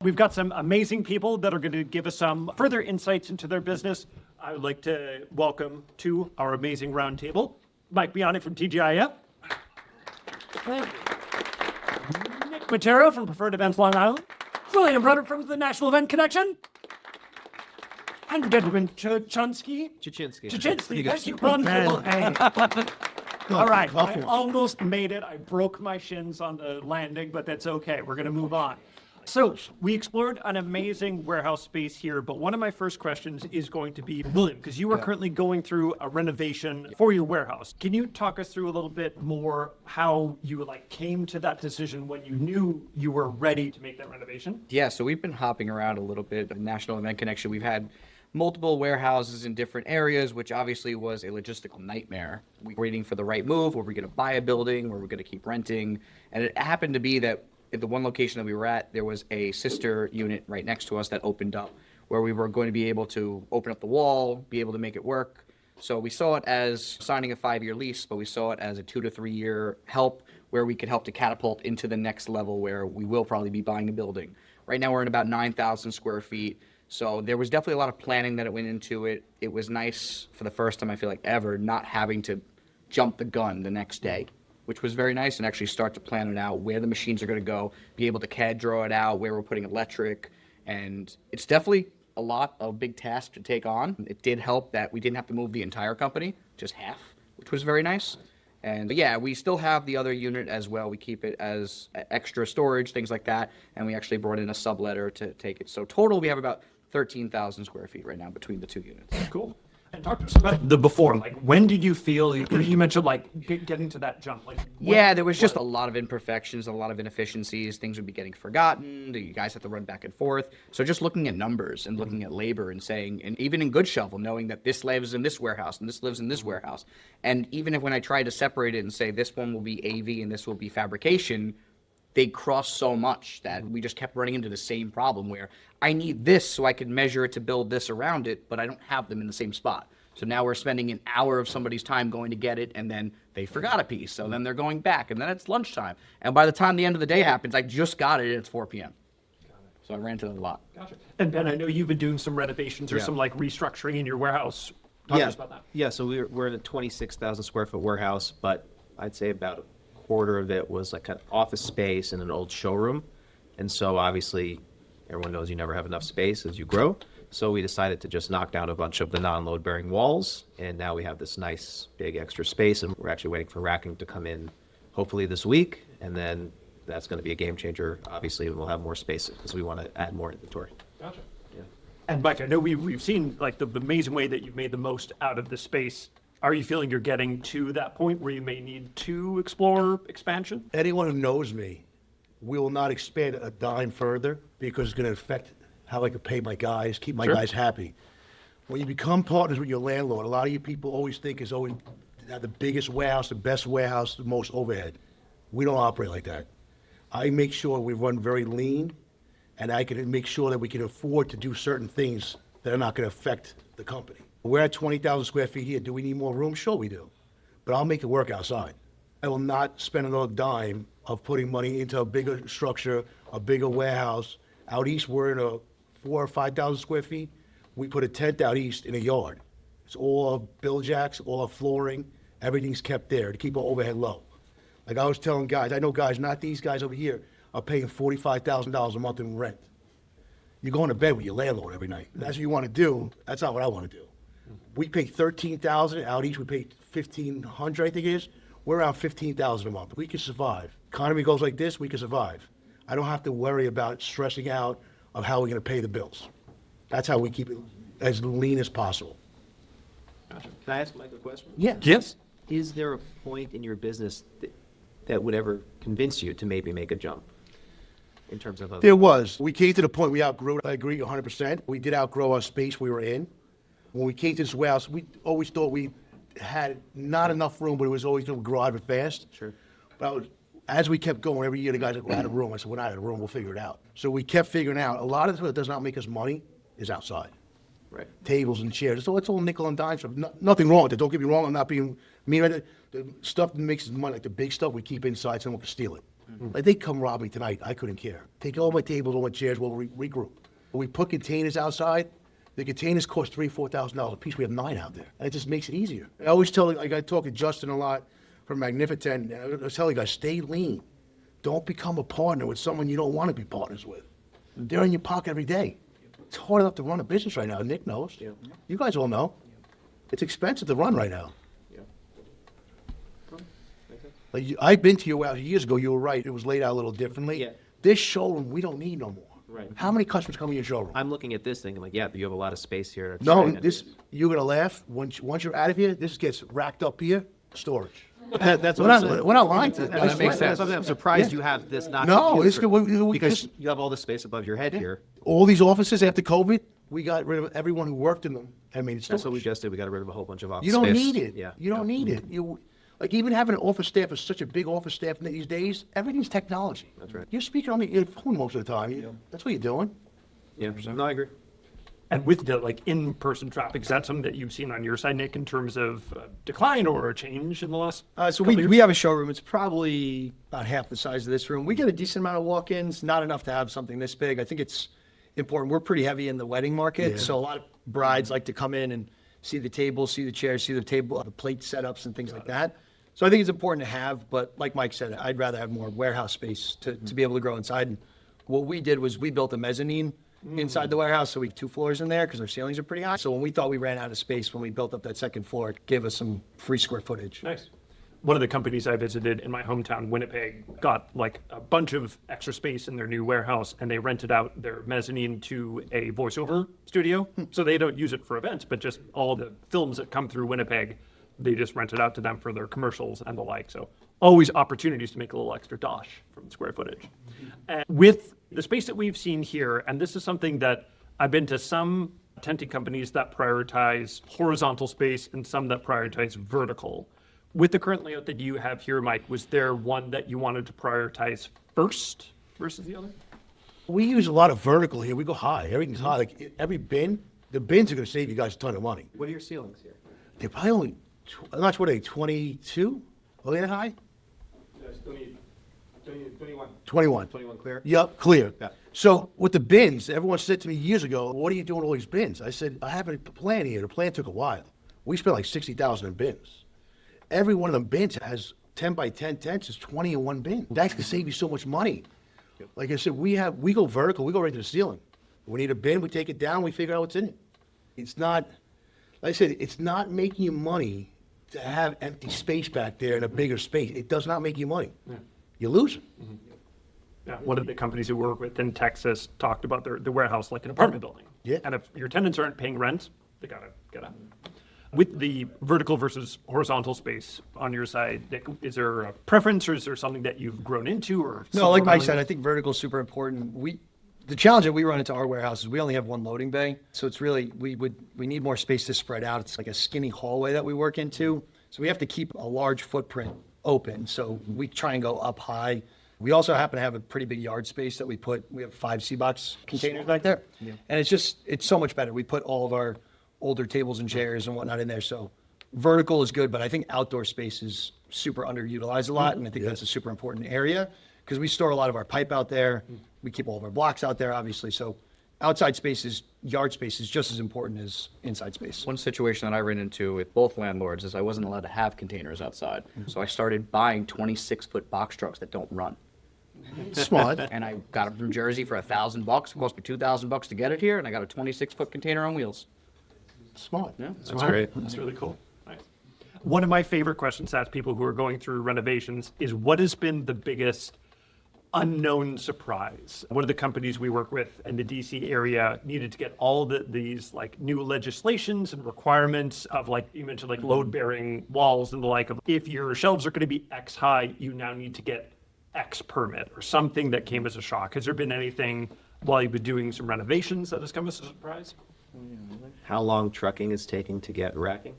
We've got some amazing people that are going to give us some further insights into their business. I would like to welcome to our amazing roundtable, Mike Biani from TGIF. Thank you. Nick Matera from Preferred Events Long Island. William Rudder from the National Event Connection. And Benjamin Chachinsky. Thank you. All right, I almost made it. I broke my shins on the landing, but that's okay. We're going to move on. So we explored an amazing warehouse space here, but one of my first questions is going to be, William, because you are currently going through a renovation for your warehouse. Can you talk us through a little bit more how you came to that decision when you knew you were ready to make that renovation? Yeah, so we've been hopping around a little bit. National Event Connection, we've had multiple warehouses in different areas, which obviously was a logistical nightmare. We were waiting for the right move. Were we going to buy a building? Were we going to keep renting? And it happened to be that at the one location that we were at, there was a sister unit right next to us that opened up where we were going to be able to open up the wall, be able to make it work. So we saw it as signing a 5-year lease, but we saw it as a 2 to 3 year help where we could help to catapult into the next level where we will probably be buying a building. Right now we're in about 9,000 square feet. So there was definitely a lot of planning that went into it. It was nice for the first time, I feel like ever, not having to jump the gun the next day, which was very nice, and actually start to plan it out, where the machines are going to go, be able to CAD draw it out, where we're putting electric. And it's definitely a lot of big task to take on. It did help that we didn't have to move the entire company, just half, which was very nice. But yeah, we still have the other unit as well. We keep it as extra storage, things like that. And we actually brought in a subletter to take it. So total, we have about 13,000 square feet right now between the two units. Cool. And talk to us about the before. When did you feel, you mentioned getting to that jump? Yeah, there was just a lot of imperfections, a lot of inefficiencies. Things would be getting forgotten. You guys have to run back and forth. So just looking at numbers and looking at labor and saying, and even in Goodshuffle, knowing that this lives in this warehouse and this lives in this warehouse. And even if when I tried to separate it and say this one will be AV and this will be fabrication, they cross so much that we just kept running into the same problem where I need this so I can measure it to build this around it, but I don't have them in the same spot. So now we're spending an hour of somebody's time going to get it, and then they forgot a piece. So then they're going back, and then it's lunchtime. And by the time the end of the day happens, I just got it, and it's 4 p.m. So I ran into that a lot. Gotcha. And Ben, I know you've been doing some renovations or some restructuring in your warehouse. Talk to us about that. Yeah, so we're in a 26,000 square foot warehouse, but I'd say about a quarter of it was like an office space and an old showroom. And so obviously everyone knows you never have enough space as you grow. So we decided to just knock down a bunch of the non-load bearing walls. And now we have this nice big extra space, and we're actually waiting for racking to come in hopefully this week. And then that's going to be a game changer. Obviously we'll have more space because we want to add more inventory. Gotcha. Yeah. And Mike, I know we've seen the amazing way that you've made the most out of the space. Are you feeling you're getting to that point where you may need to explore expansion? Anyone who knows me, we will not expand a dime further because it's going to affect how I can pay my guys, keep my guys happy. When you become partners with your landlord, a lot of you people always think is always have the biggest warehouse, the best warehouse, the most overhead. We don't operate like that. I make sure we run very lean, and I can make sure that we can afford to do certain things that are not going to affect the company. We're at 20,000 square feet here. Do we need more room? Sure we do. But I'll make it work outside. I will not spend another dime of putting money into a bigger structure, a bigger warehouse. Out east, we're in a 4,000 or 5,000 square feet. We put a tent out east in a yard. It's all our bill jacks, all our flooring, everything's kept there to keep our overhead low. Like I was telling guys, I know guys, not these guys over here, are paying $45,000 a month in rent. You're going to bed with your landlord every night. That's what you want to do. That's not what I want to do. We pay $13,000 out east. We pay $1,500, I think it is. We're around $15,000 a month. We can survive. Economy goes like this, we can survive. I don't have to worry about stressing out of how we're going to pay the bills. That's how we keep it as lean as possible. Gotcha. Can I ask Mike a question? Yeah. Yes. Is there a point in your business that would ever convince you to maybe make a jump in terms of There was. We came to the point we outgrew it. I agree 100%. We did outgrow our space we were in. When we came to this warehouse, we always thought we had not enough room, but it was always going to grow out of it fast. Sure. But as we kept going, every year the guys like, we're out of room. I said, we're not out of room, we'll figure it out. So we kept figuring out, a lot of what does not make us money is outside. Right. Tables and chairs. So it's all nickel and dime stuff. Nothing wrong with it. Don't get me wrong, I'm not being mean. The stuff that makes us money, like the big stuff, we keep inside, someone can steal it. Like, they come rob me tonight, I couldn't care. Take all my tables, all my chairs, we'll regroup. When we put containers outside, the containers cost $3,000-$4,000 a piece. We have 9 out there. And it just makes it easier. I always tell, like, I talk to Justin a lot from Magnificent, and I was telling you guys, stay lean. Don't become a partner with someone you don't want to be partners with. They're in your pocket every day. It's hard enough to run a business right now. Nick knows. Yeah. You guys all know. It's expensive to run right now. Like, I've been to your warehouse years ago. You were right. It was laid out a little differently. Yeah. This showroom, we don't need no more. Right. How many customers come in your showroom? I'm looking at this thing, I'm like, yeah, you have a lot of space here. It's No, gigantic. this, you're gonna laugh. Once you're out of here, this gets racked up here, storage. That's We're what I'm not, saying. we're not lying to you. That makes sense. I'm surprised you have this not. No, used it's for- good. Because you have all the space above your head here. All these offices after COVID, we got rid of everyone who worked in them. I mean, it's That's what we storage. just did. We got rid of a whole bunch of office You don't space. need it. Yeah. You don't need it. You, like, even having an office staff is such a big office staff these days, everything's technology. That's right. You're speaking on your phone most of the time. That's what you're doing. Yeah. No, I agree. And with the like in-person traffic, is that something that you've seen on your side, Nick, in terms of decline or a change in the last? So couple we years? have a showroom. It's probably about half the size of this room. We get a decent amount of walk-ins, not enough to have something this big. I think it's important. We're pretty heavy in the wedding market, Yeah. so a lot of brides like to come in and see the tables, see the chairs, see the table, the plate setups and things like that. So I think it's important to have, but like Mike said, I'd rather have more warehouse space to be able to grow inside. And what we did was we built a mezzanine inside the warehouse, so we have 2 floors in there because our ceilings are pretty high. So when we thought we ran out of space, when we built up that second floor, it gave us some free square footage. Nice. One of the companies I visited in my hometown, Winnipeg, got like a bunch of extra space in their new warehouse, and they rented out their mezzanine to a voiceover studio. So they don't use it for events, but just all the films that come through Winnipeg, they just rent it out to them for their commercials and the like. So always opportunities to make a little extra dosh from square footage. And with the space that we've seen here, and this is something that I've been to some tenting companies that prioritize horizontal space and some that prioritize vertical. With the current layout that you have here, Mike, was there one that you wanted to prioritize first versus the other? We use a lot of vertical here. We go high. Everything's high. Like, every bin, the bins are gonna save you guys a ton of money. What are your ceilings here? They're probably only, I'm not sure, what are they, 22? Are they that high? 21. 21 clear? Yep, clear. Yeah. So with the bins, everyone said to me years ago, what are you doing with all these bins? I said, I have a plan here. The plan took a while. We spent like 60,000 in bins. Every one of them bins has 10 by 10 tents, is 20 in one bin. That can save you so much money. Like I said, we go vertical, we go right to the ceiling. We need a bin, we take it down, we figure out what's in it. It's not, like I said, it's not making you money to have empty space back there in a bigger space. It does not make you money. You're losing. Yeah, one of the companies we work with in Texas talked about the warehouse like an apartment building. Yeah. And if your tenants aren't paying rent, they gotta get out. With the vertical versus horizontal space on your side, Nick, is there a preference or is there something that you've grown into or? No, like Mike something- said, I think vertical is super important. The challenge that we run into our warehouse is we only have one loading bay, so it's really we need more space to spread out. It's like a skinny hallway that we work into, so we have to keep a large footprint open. So we try and go up high. We also happen to have a pretty big yard space that we have 5 C-box containers back there, and it's so much better. We put all of our older tables and chairs and whatnot in there. So vertical is good, but I think outdoor space is super underutilized a lot, and I think that's a super important area because we store a lot of our pipe out there. We keep all of our blocks out there, obviously. So outside spaces, yard space is just as important as inside space. One situation that I ran into with both landlords is I wasn't allowed to have containers outside. So I started buying 26-foot box trucks that don't run. Smart. And I got them from Jersey for $1,000. It cost me $2,000 to get it here, and I got a 26-foot container on wheels. Smart. Yeah. That's great. That's really cool. Nice. One of my favorite questions to ask people who are going through renovations is what has been the biggest unknown surprise? One of the companies we work with in the DC area needed to get all these like new legislations and requirements of, like you mentioned, like load bearing walls and the like, of if your shelves are going to be X high, you now need to get X permit or something that came as a shock. Has there been anything while you've been doing some renovations that has come as a surprise? How long trucking is taking to get racking?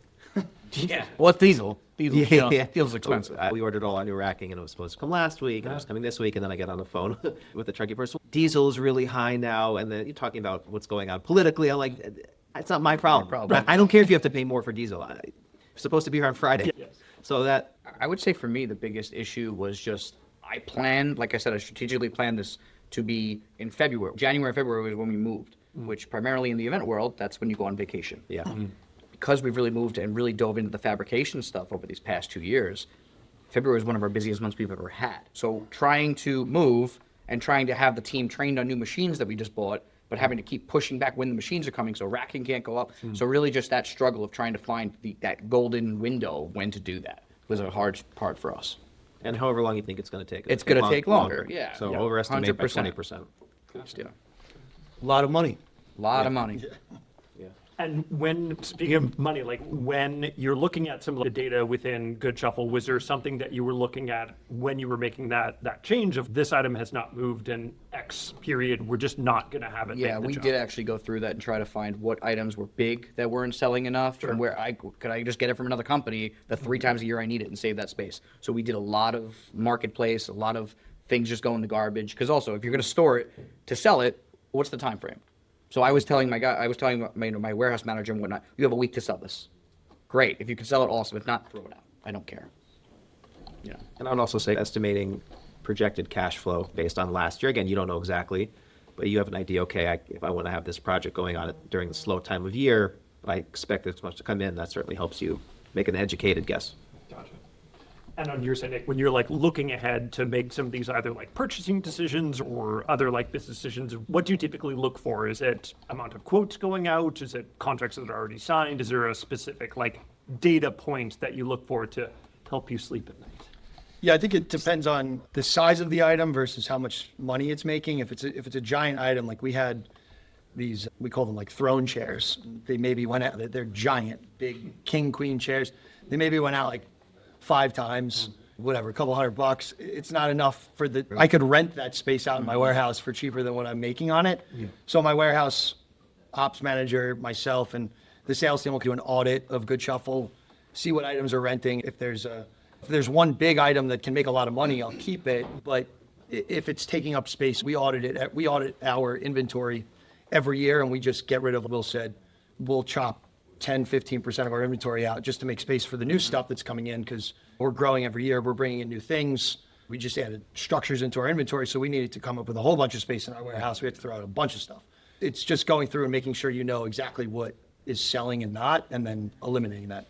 Yeah. Well, it's diesel. Diesel's expensive. We ordered all our new racking and it was supposed to come last week and it was coming this week, and then I get on the phone with the trucking person. Diesel is really high now, and then you're talking about what's going on politically. I'm like, it's not my problem. I don't care if you have to pay more for diesel. I'm supposed to be here on Friday. Yes. So that I would say for me, the biggest issue was just I planned, like I said, I strategically planned this to be in February. January, February was when we moved, which primarily in the event world, that's when you go on vacation. Yeah. Because we've really moved and really dove into the fabrication stuff over these past 2 years, February is one of our busiest months we've ever had. So trying to move and trying to have the team trained on new machines that we just bought, but having to keep pushing back when the machines are coming, so racking can't go up. So really just that struggle of trying to find that golden window when to do that was a hard part for us. And however long you think it's going to take. It's going to take longer, yeah. So Yeah. overestimate by 100%. 20%. Yeah. A lot of money. A lot of money. Yeah. And when, speaking of money, like when you're looking at some of the data within Goodshuffle, was there something that you were looking at when you were making that change of this item has not moved in X period, we're just not going to have it? Yeah, make the we job? did actually go through that and try to find what items were big that weren't selling enough, and where could I just get it from another company the 3 times a year I need it and save that space. So we did a lot of marketplace, a lot of things just go in the garbage. Because also, if you're going to store it to sell it, what's the time frame? So I was telling my warehouse manager and whatnot, you have a week to sell this. Great, if you can sell it, awesome. If not, throw it out. I don't care. Yeah. And I would also say estimating projected cash flow based on last year. Again, you don't know exactly, but you have an idea, okay, if I want to have this project going on during the slow time of year, I expect this much to come in. That certainly helps you make an educated guess. Gotcha. And on your side, Nick, when you're like looking ahead to make some of these either like purchasing decisions or other like business decisions, what do you typically look for? Is it amount of quotes going out? Is it contracts that are already signed? Is there a specific like data point that you look for to help you sleep at night? Yeah, I think it depends on the size of the item versus how much money it's making. If it's a giant item, like we had these, we call them like throne chairs. They maybe went out, they're giant, big king, queen chairs. They maybe went out like 5 times, whatever, a couple $100. It's not enough for I could rent that space out in my warehouse for cheaper than what I'm making on it. So my warehouse ops manager, myself, and the sales team will do an audit of Goodshuffle, see what items are renting. If there's one big item that can make a lot of money, I'll keep it. But if it's taking up space, we audit our inventory every year, and we just get rid of, Will said, we'll chop 10, 15% of our inventory out just to make space for the new stuff that's coming in, because we're growing every year. We're bringing in new things. We just added structures into our inventory, so we needed to come up with a whole bunch of space in our warehouse. We had to throw out a bunch of stuff. It's just going through and making sure you know exactly what is selling and not, and then eliminating that.